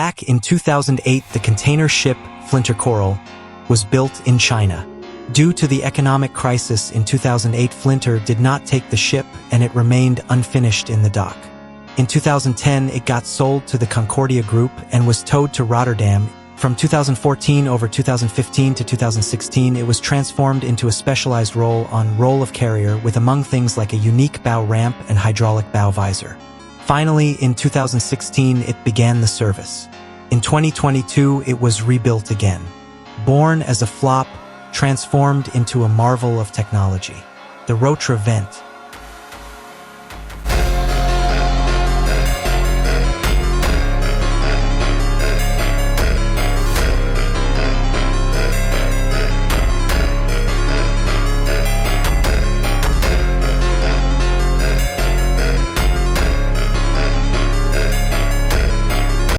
Back in 2008, the container ship Flinter Coral was built in China. Due to the economic crisis in 2008, Flinter did not take the ship and it remained unfinished in the dock. In 2010, it got sold to the Concordia Group and was towed to Rotterdam. From 2014 over 2015 to 2016, it was transformed into a specialized role on roll of carrier with, among things, like a unique bow ramp and hydraulic bow visor. Finally, in 2016, it began the service. In 2022, it was rebuilt again. Born as a flop, transformed into a marvel of technology. The Rotra Vente,